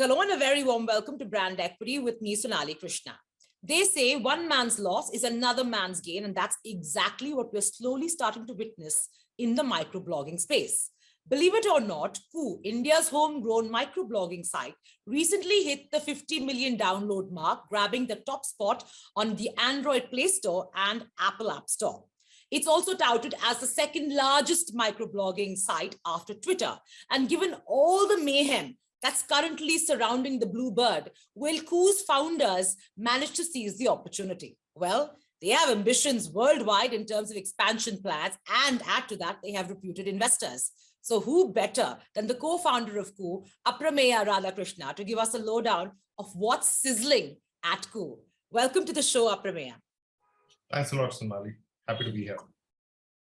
hello and a very warm welcome to Brand Equity with me, Sonali Krishna. They say one man's loss is another man's gain, and that's exactly what we're slowly starting to witness in the microblogging space. Believe it or not, Koo, India's homegrown microblogging site, recently hit the 50 million download mark, grabbing the top spot on the Android Play Store and Apple App Store. It's also touted as the second largest microblogging site after Twitter. And given all the mayhem that's currently surrounding the Bluebird, will Koo's founders manage to seize the opportunity? Well, they have ambitions worldwide in terms of expansion plans, and add to that, they have reputed investors. So who better than the co-founder of Koo, Aprameya Radhakrishna, to give us a lowdown of what's sizzling at Koo. Welcome to the show, Aprameya. Thanks a lot, Sonali. Happy to be here.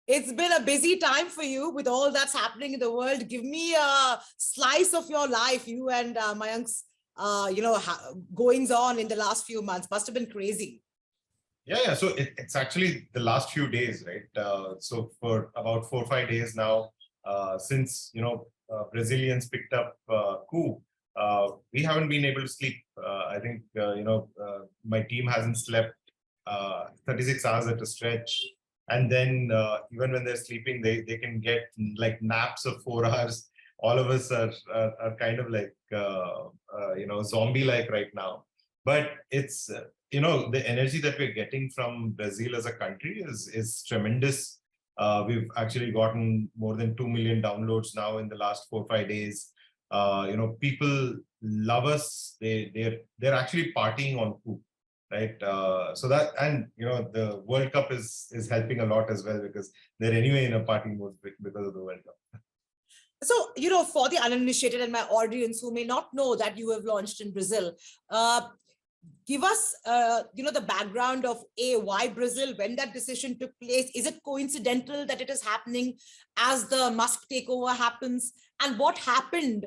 It's been a busy time for you with all that's happening in the world. Give me a slice of your life, you and Mayank's, goings on in the last few months. Must have been crazy. Yeah. So it's actually the last few days, right? So for about 4 or 5 days now, since Brazilians picked up Koo, we haven't been able to sleep. I think my team hasn't slept 36 hours at a stretch. And then even when they're sleeping, they can get like naps of 4 hours. All of us are kind of like, zombie-like right now. But it's, the energy that we're getting from Brazil as a country is tremendous. We've actually gotten more than 2 million downloads now in the last 4 or 5 days. People love us. They're actually partying on Koo. Right. So that, and, the World Cup is helping a lot as well, because they're anyway in a party mode because of the World Cup. So, for the uninitiated and my audience who may not know that you have launched in Brazil, give us, the background of why Brazil, when that decision took place. Is it coincidental that it is happening as the Musk takeover happens? And what happened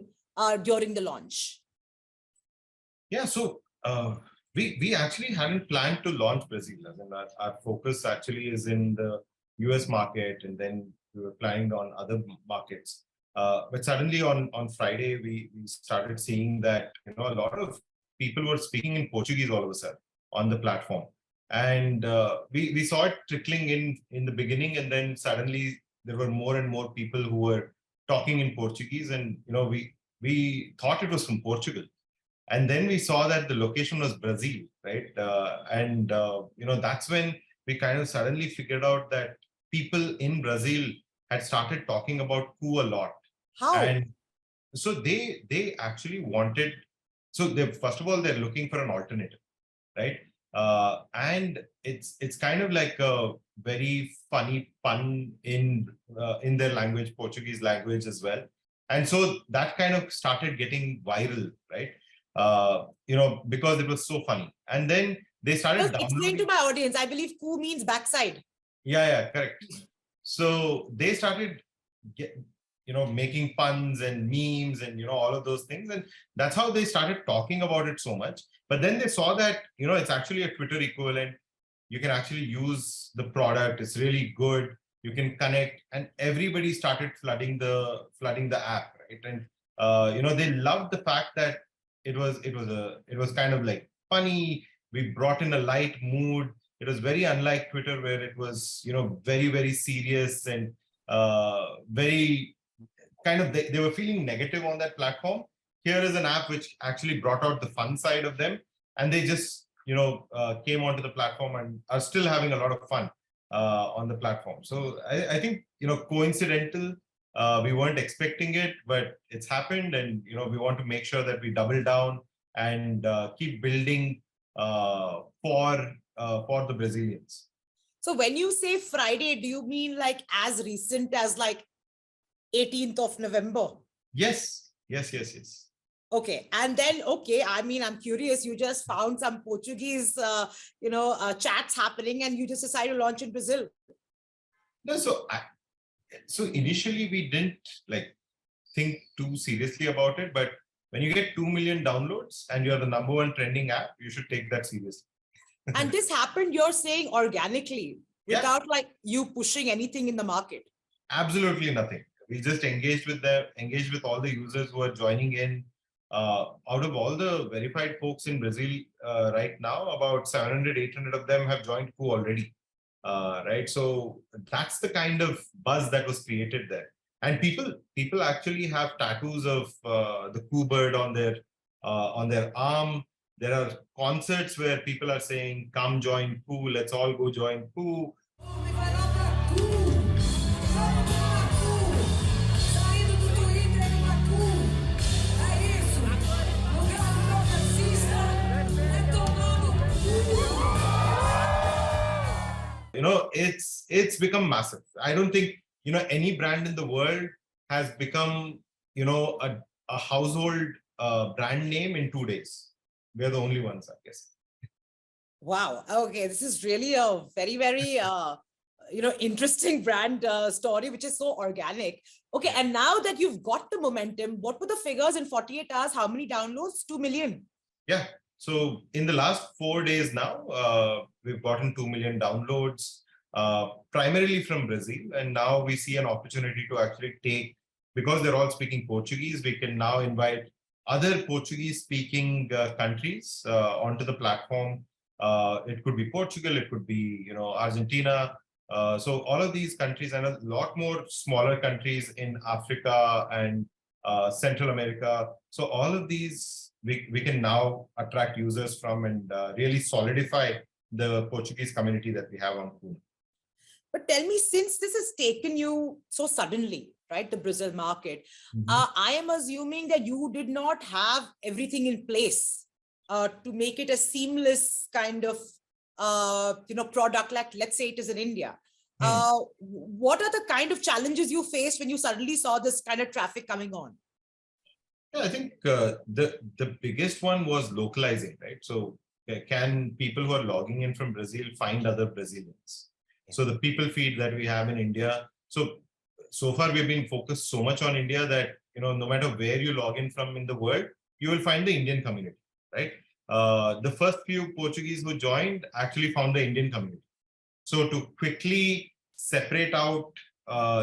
during the launch? Yeah, so we actually hadn't planned to launch Brazil. I mean, our focus actually is in the US market, and then we were planning on other markets. But suddenly on Friday, we started seeing that a lot of people were speaking in Portuguese all of a sudden on the platform. And we saw it trickling in the beginning, and then suddenly there were more and more people who were talking in Portuguese, and we thought it was from Portugal. And then we saw that the location was Brazil, right? That's when we kind of suddenly figured out that people in Brazil had started talking about Koo a lot. How? And so they actually wanted, first of all, they're looking for an alternative, right? And it's kind of like a very funny pun in their language, Portuguese language as well. And so that kind of started getting viral, right? Because it was so funny. And then they started downloading. Explain to my audience, I believe Koo means backside. Yeah, correct. So they started making puns and memes and all of those things, and that's how they started talking about it so much. But then they saw that it's actually a Twitter equivalent. You can actually use the product. It's really good. You can connect, and everybody started flooding the app, right? And they loved the fact that it was kind of like funny. We brought in a light mood. It was very unlike Twitter, where it was very, very serious and very kind of, they were feeling negative on that platform. Here is an app which actually brought out the fun side of them, and they just came onto the platform and are still having a lot of fun on the platform. So I think coincidental. We weren't expecting it, but it's happened, and we want to make sure that we double down and keep building for the Brazilians. So when you say Friday, do you mean like as recent as like 18th of November? Yes. Okay, and then I'm curious. You just found some Portuguese, chats happening, and you just decided to launch in Brazil. No, so initially we didn't think too seriously about it, but when you get 2 million downloads and you're the #1 trending app, you should take that seriously. And this happened, you're saying, organically, without you pushing anything in the market? Absolutely nothing. We just engaged with all the users who are joining in. out of all the verified folks in Brazil right now, about 700, 800 of them have joined Coup already. Right. So that's the kind of buzz that was created there. And people actually have tattoos of the Coup bird on their arm. There are concerts where people are saying, come join Coup, let's all go join Coup. It's become massive. I don't think any brand in the world has become a household brand name in 2 days. We're the only ones, I guess. Wow. Okay, this is really a very, very interesting brand story, which is so organic. Okay, and now that you've got the momentum, what were the figures in 48 hours? How many downloads? 2 million. Yeah. So in the last 4 days now, we've gotten 2 million downloads, primarily from Brazil. And now we see an opportunity to actually take, because they're all speaking Portuguese, we can now invite other Portuguese speaking countries onto the platform. It could be Portugal, it could be, Argentina. So all of these countries and a lot more smaller countries in Africa and Central America. So all of these we can now attract users from and really solidify the Portuguese community that we have on Pune. But tell me, since this has taken you so suddenly, right, the Brazil market, I am assuming that you did not have everything in place to make it a seamless kind of product, like let's say it is in India. What are the kind of challenges you faced when you suddenly saw this kind of traffic coming on? Yeah, I think the biggest one was localizing, right? So can people who are logging in from Brazil find other Brazilians? So the people feed that we have in India. So far we've been focused so much on India that, no matter where you log in from in the world, you will find the Indian community, right? The first few Portuguese who joined actually found the Indian community. So to quickly separate out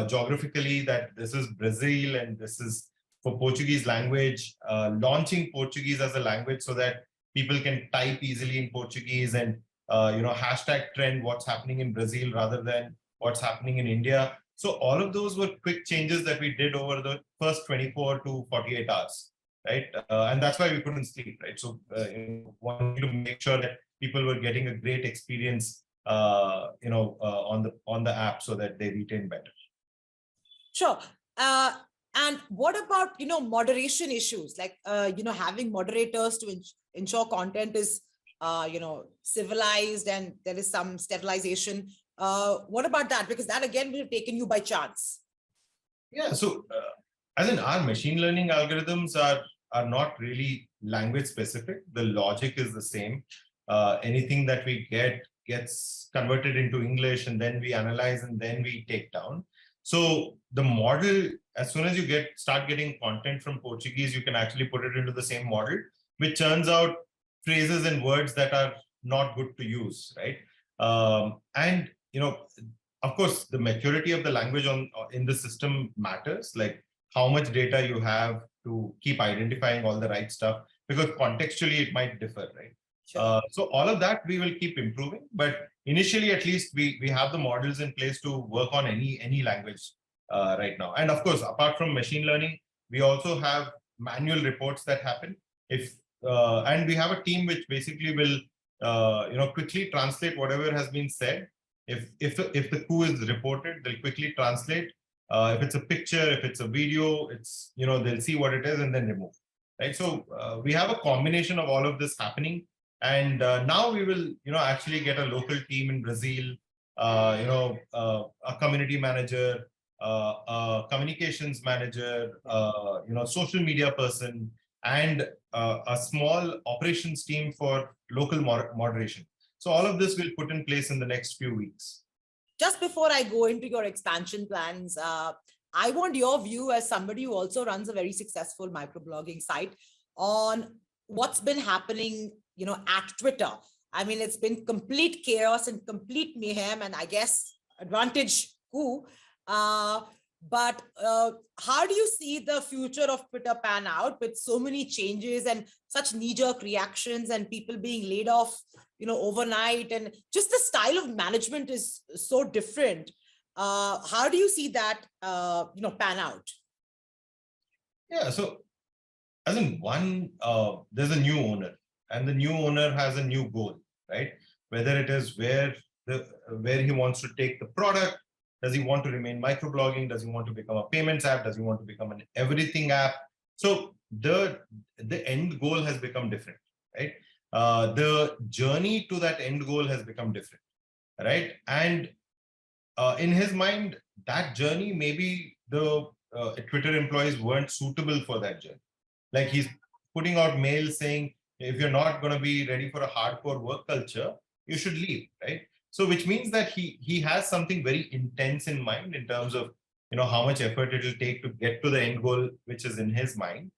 geographically that this is Brazil and this is for Portuguese language, launching Portuguese as a language so that people can type easily in Portuguese and hashtag trend what's happening in Brazil rather than what's happening in India. So all of those were quick changes that we did over the first 24 to 48 hours, right? And that's why we couldn't sleep, right? So wanting to make sure that people were getting a great experience, on the app so that they retain better. Sure. And what about, moderation issues, like, having moderators to ensure content is, civilized and there is some sterilization. What about that? Because that again would have taken you by chance. Yeah. So as in our machine learning algorithms are not really language specific. The logic is the same. Anything that we get gets converted into English and then we analyze and then we take down. So the model, as soon as you start getting content from Portuguese, you can actually put it into the same model, which churns out phrases and words that are not good to use, right? And of course, the maturity of the language in the system matters, like how much data you have to keep identifying all the right stuff, because contextually it might differ, right? Sure. So all of that we will keep improving, but initially at least we have the models in place to work on any language right now. And of course, apart from machine learning, we also have manual reports that happen. And we have a team which basically will quickly translate whatever has been said. If the coup is reported, they'll quickly translate. If it's a picture, if it's a video, it's they'll see what it is and then remove. Right. So we have a combination of all of this happening. And now we will, actually get a local team in Brazil, a community manager, a communications manager, social media person, and a small operations team for local moderation. So all of this will put in place in the next few weeks. Just before I go into your expansion plans, I want your view as somebody who also runs a very successful microblogging site on what's been happening at Twitter. I mean, it's been complete chaos and complete mayhem, and I guess advantage coup. But how do you see the future of Twitter pan out with so many changes and such knee-jerk reactions and people being laid off, overnight, and just the style of management is so different? How do you see that, pan out? Yeah, so as in one, there's a new owner, and the new owner has a new goal, right? Whether it is where he wants to take the product, does he want to remain microblogging? Does he want to become a payments app? Does he want to become an everything app? So the end goal has become different, right? The journey to that end goal has become different, right? And in his mind, that journey, maybe the Twitter employees weren't suitable for that journey. Like he's putting out mails saying, if you're not going to be ready for a hardcore work culture, you should leave, right? So which means that he has something very intense in mind in terms of how much effort it will take to get to the end goal, which is in his mind.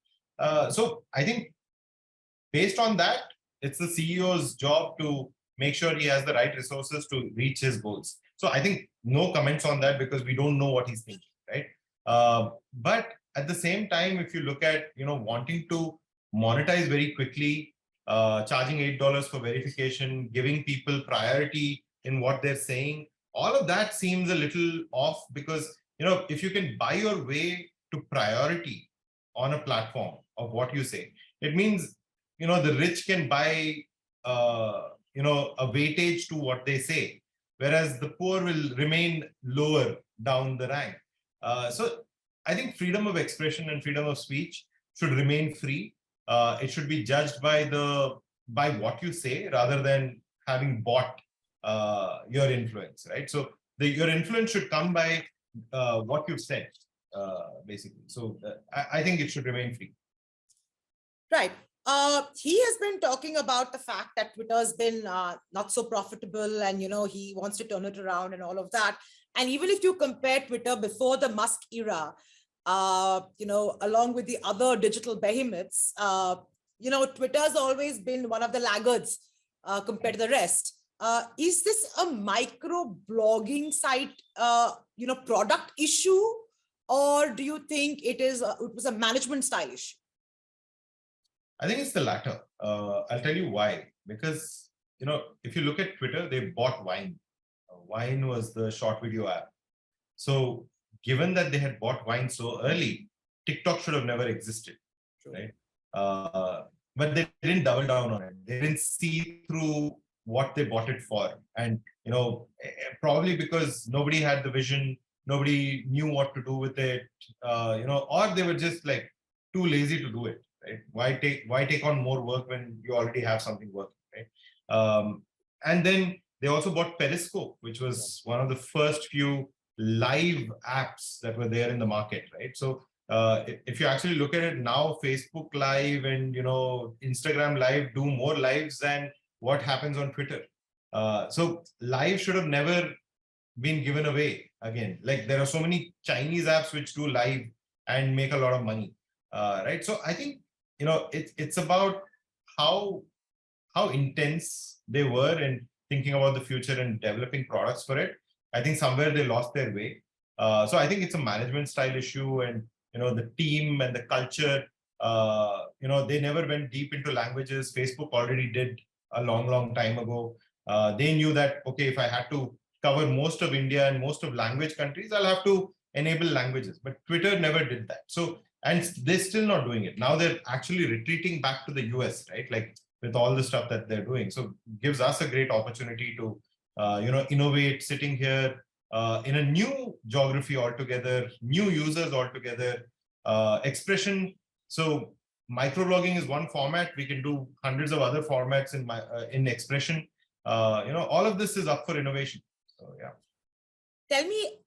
So I think based on that, it's the CEO's job to make sure he has the right resources to reach his goals. So I think no comments on that because we don't know what he's thinking, right? But at the same time, if you look at wanting to monetize very quickly, charging $8 for verification, giving people priority in what they're saying, all of that seems a little off because if you can buy your way to priority on a platform of what you say, it means the rich can buy a weightage to what they say, whereas the poor will remain lower down the rank. So I think freedom of expression and freedom of speech should remain free. It should be judged by what you say rather than having bought your influence, right? So your influence should come by what you've said, basically. So I think it should remain free. Right. He has been talking about the fact that Twitter has been not so profitable and, he wants to turn it around and all of that. And even if you compare Twitter before the Musk era, along with the other digital behemoths, Twitter's always been one of the laggards compared to the rest. Is this a micro blogging site, product issue, or do you think it was a management style issue? I think it's the latter. I'll tell you why. Because, if you look at Twitter, they bought Vine. Vine was the short video app. So given that they had bought Vine so early, TikTok should have never existed, right? But they didn't double down on it. They didn't see through what they bought it for. And, probably because nobody had the vision, nobody knew what to do with it, or they were just like too lazy to do it. Right? Why take on more work when you already have something working, right? And then they also bought Periscope, which was one of the first few live apps that were there in the market, right? So if you actually look at it now, Facebook Live and Instagram Live do more lives than what happens on Twitter. So live should have never been given away again. Like there are so many Chinese apps which do live and make a lot of money, right? So I think it's about how intense they were in thinking about the future and developing products for it. I think somewhere they lost their way. So I think it's a management style issue, and the team and the culture. They never went deep into languages. Facebook already did a long time ago. They knew that okay, if I had to cover most of India and most of language countries, I'll have to enable languages. But Twitter never did that. So and they're still not doing it. Now they're actually retreating back to the US, right? Like with all the stuff that they're doing. So it gives us a great opportunity to, innovate sitting here in a new geography altogether, new users altogether, expression. So microblogging is one format. We can do hundreds of other formats in expression. All of this is up for innovation. So yeah. Tell me,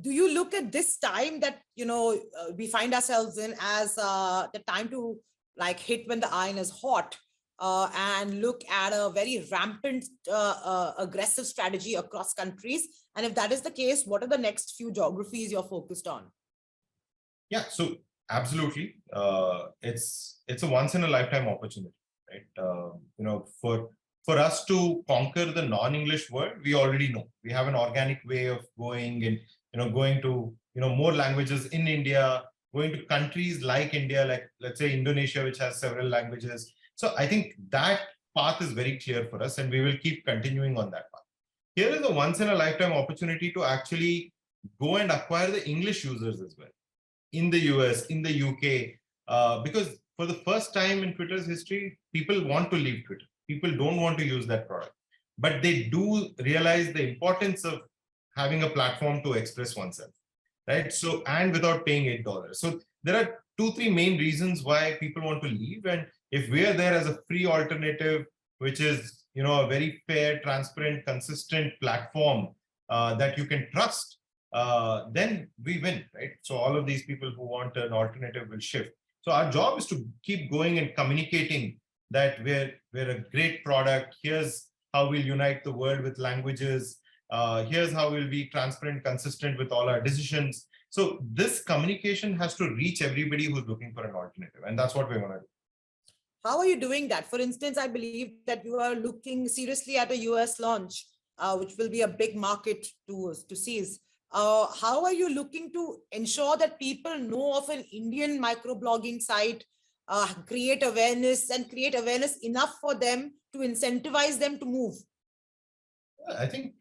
do you look at this time that we find ourselves in as the time to like hit when the iron is hot, and look at a very rampant aggressive strategy across countries? And if that is the case, what are the next few geographies you're focused on? Yeah, so absolutely, it's a once in a lifetime opportunity, right? For us to conquer the non-English world, we already know we have an organic way of going and going to, more languages in India, going to countries like India, like let's say Indonesia, which has several languages. So I think that path is very clear for us, and we will keep continuing on that path. Here is a once in a lifetime opportunity to actually go and acquire the English users as well in the US, in the UK, because for the first time in Twitter's history, people want to leave Twitter. People don't want to use that product, but they do realize the importance of having a platform to express oneself, right? So, and without paying $8. So there are 2-3 main reasons why people want to leave. And if we are there as a free alternative, which is, a very fair, transparent, consistent platform that you can trust, then we win, right? So all of these people who want an alternative will shift. So our job is to keep going and communicating that we're a great product. Here's how we'll unite the world with languages. Here's how we'll be transparent, consistent with all our decisions. So this communication has to reach everybody who's looking for an alternative, and that's what we want to do. How are you doing that? For instance, I believe that you are looking seriously at a US launch, which will be a big market to seize. How are you looking to ensure that people know of an Indian microblogging site, create awareness enough for them to incentivize them to move? I think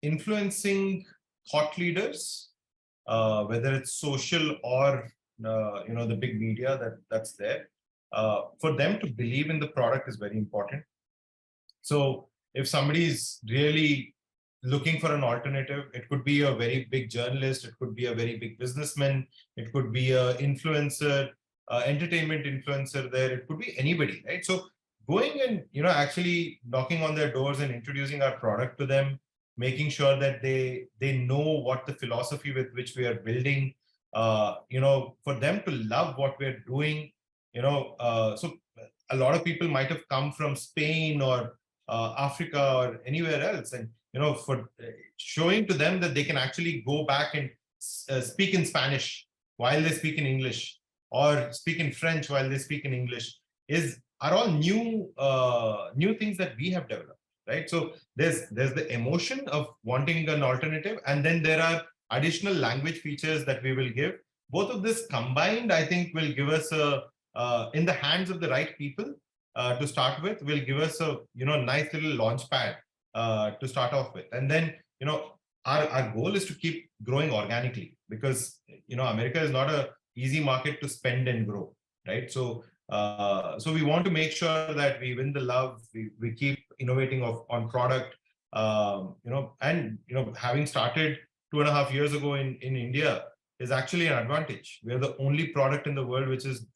influencing thought leaders, whether it's social or the big media that's there, for them to believe in the product is very important. So if somebody is really looking for an alternative, it could be a very big journalist, it could be a very big businessman, it could be an influencer, entertainment influencer there, it could be anybody, right? So going and actually knocking on their doors and introducing our product to them, making sure that they know what the philosophy with which we are building, for them to love what we're doing, so a lot of people might have come from Spain or Africa or anywhere else, and for showing to them that they can actually go back and speak in Spanish while they speak in English, or speak in French while they speak in English, are all new things that we have developed, right? So there's the emotion of wanting an alternative, and then there are additional language features that we will give. Both of this combined, I think, will give us in the hands of the right people to start with, will give us a nice little launch pad to start off with. And then our goal is to keep growing organically, because America is not a easy market to spend and grow, right? So we want to make sure that we win the love, we keep innovating on product, and having started 2.5 years ago in India is actually an advantage. We are the only product in the world which is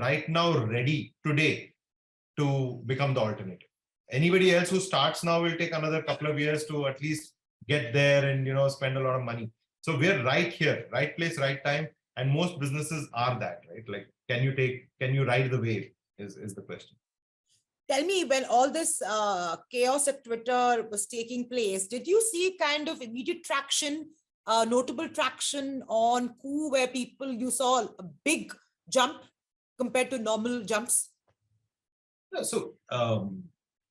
right now ready today to become the alternative. Anybody else who starts now will take another couple of years to at least get there and spend a lot of money. So we're right here, right place, right time, and most businesses are that, right? Like, can you ride the wave is the question. Tell me, when all this chaos at Twitter was taking place, did you see kind of immediate traction, notable traction on Koo, where you saw a big jump compared to normal jumps? Yeah, so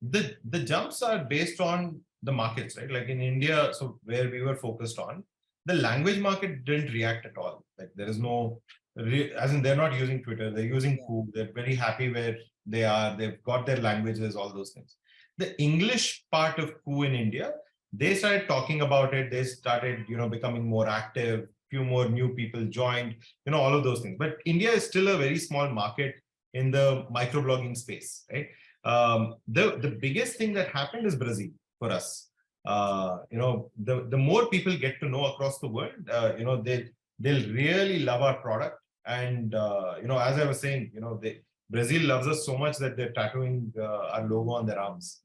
the jumps are based on the markets, right? Like in India, so where we were focused on, the language market didn't react at all. Like there is no, as in they're not using Twitter, they're using Koo. They're very happy where they are. They've got their languages, all those things. The English part of Koo in India, they started talking about it. They started, becoming more active. Few more new people joined, all of those things. But India is still a very small market in the microblogging space, right? The biggest thing that happened is Brazil for us. The more people get to know across the world, they'll really love our product. And as I was saying, Brazil loves us so much that they're tattooing our logo on their arms.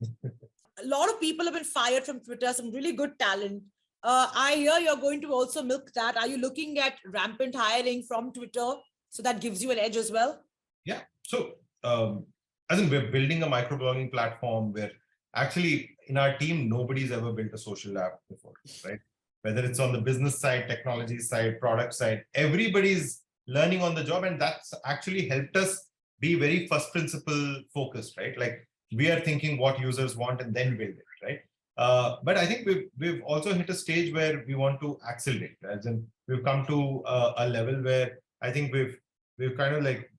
A lot of people have been fired from Twitter, some really good talent. I hear you're going to also milk that. Are you looking at rampant hiring from Twitter so that gives you an edge as well? Yeah. So as in, we're building a microblogging platform where actually in our team, nobody's ever built a social app before, right? Whether it's on the business side, technology side, product side, everybody's learning on the job. And that's actually helped us be very first principle focused, right? Like we are thinking what users want and then build it, right? But I think we've also hit a stage where we want to accelerate, as in we've come to a level where I think we've kind of like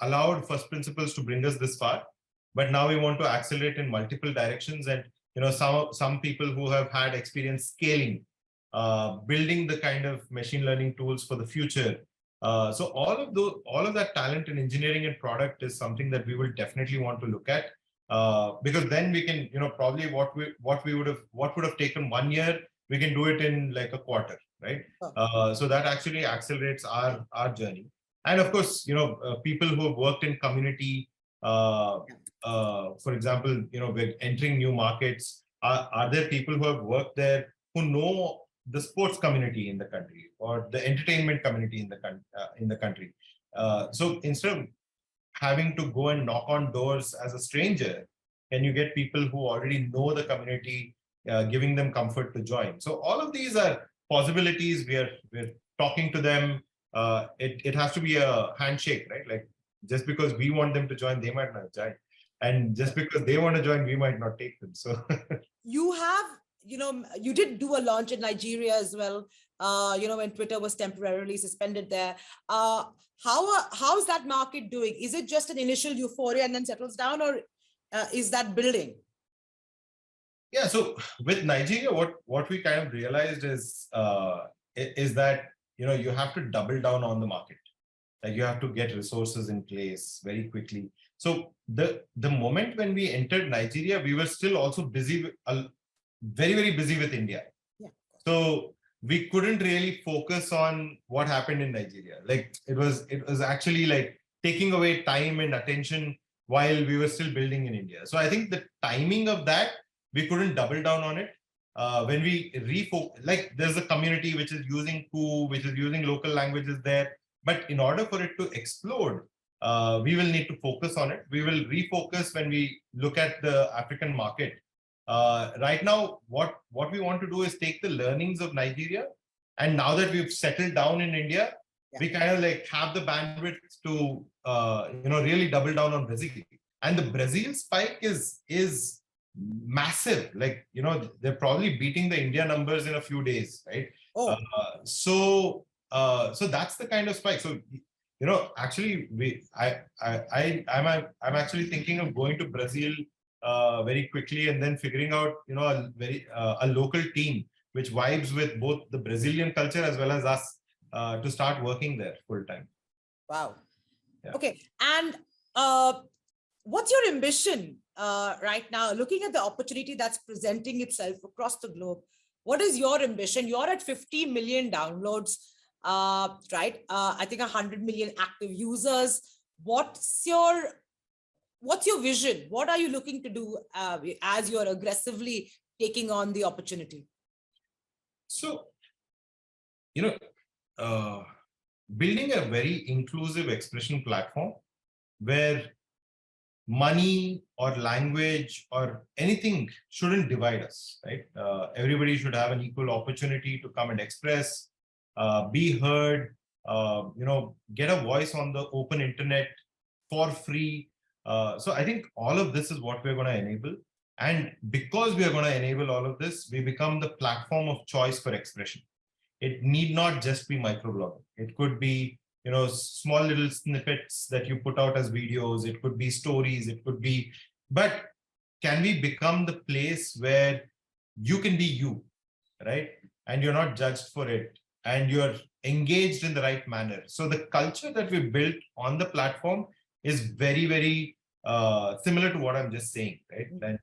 allowed first principles to bring us this far, but now we want to accelerate in multiple directions. And some people who have had experience scaling, building the kind of machine learning tools for the future. So all of that talent in engineering and product is something that we will definitely want to look at, because then we can, probably what would have taken 1 year, we can do it in like a quarter, right? So that actually accelerates our journey. And of course, people who have worked in community, for example, we're entering new markets. Are there people who have worked there who know the sports community in the country or the entertainment community in the country? So instead of having to go and knock on doors as a stranger, can you get people who already know the community, giving them comfort to join? So all of these are possibilities. We're talking to them. It has to be a handshake, right? Like, just because we want them to join, they might not join. And just because they want to join, we might not take them. So you have, you did do a launch in Nigeria as well, when Twitter was temporarily suspended there. How's that market doing? Is it just an initial euphoria and then settles down, or is that building? Yeah, so with Nigeria, what we kind of realized is that you have to double down on the market. Like, you have to get resources in place very quickly. So the moment when we entered Nigeria, we were still also busy, very, very busy with India. Yeah. So we couldn't really focus on what happened in Nigeria. Like, it was actually like taking away time and attention while we were still building in India. So I think the timing of that, we couldn't double down on it. When we refocus, like, there's a community which is using Ku, which is using local languages there. But in order for it to explode, we will need to focus on it. We will refocus when we look at the African market. Right now, what we want to do is take the learnings of Nigeria, and now that we've settled down in India, we kind of like have the bandwidth to really double down on Brazil. And the Brazil spike is massive. Like, they're probably beating the India numbers in a few days, right? Oh. So that's the kind of spike. So actually, I'm actually thinking of going to Brazil very quickly, and then figuring out a local team which vibes with both the Brazilian culture as well as us, to start working there full time. Wow. Yeah. Okay. And what's your ambition right now, looking at the opportunity that's presenting itself across the globe? What is your ambition? You're at 50 million downloads, right? I think 100 million active users. What's your vision? What are you looking to do as you're aggressively taking on the opportunity? So, building a very inclusive expression platform where money or language or anything shouldn't divide us, right? Everybody should have an equal opportunity to come and express, be heard, get a voice on the open internet for free. So I think all of this is what we're going to enable. And because we are going to enable all of this, we become the platform of choice for expression. It need not just be microblogging. It could be, small little snippets that you put out as videos. It could be stories. It could be, but can we become the place where you can be you, right? And you're not judged for it, and you're engaged in the right manner. So the culture that we built on the platform is very, very similar to what I'm just saying, right? And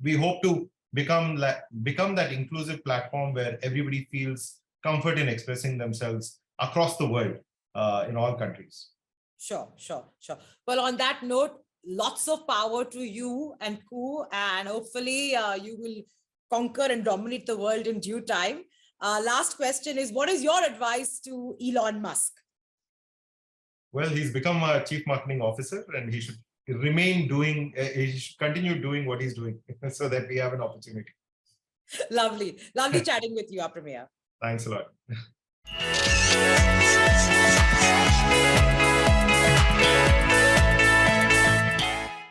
we hope to become that inclusive platform where everybody feels comfort in expressing themselves across the world, in all countries. Sure. Well, on that note, lots of power to you and Ku, and hopefully you will conquer and dominate the world in due time. Last question is, what is your advice to Elon Musk? Well, he's become a chief marketing officer, and he should he should continue doing what he's doing so that we have an opportunity. Lovely chatting with you, Aprameya. Thanks a lot.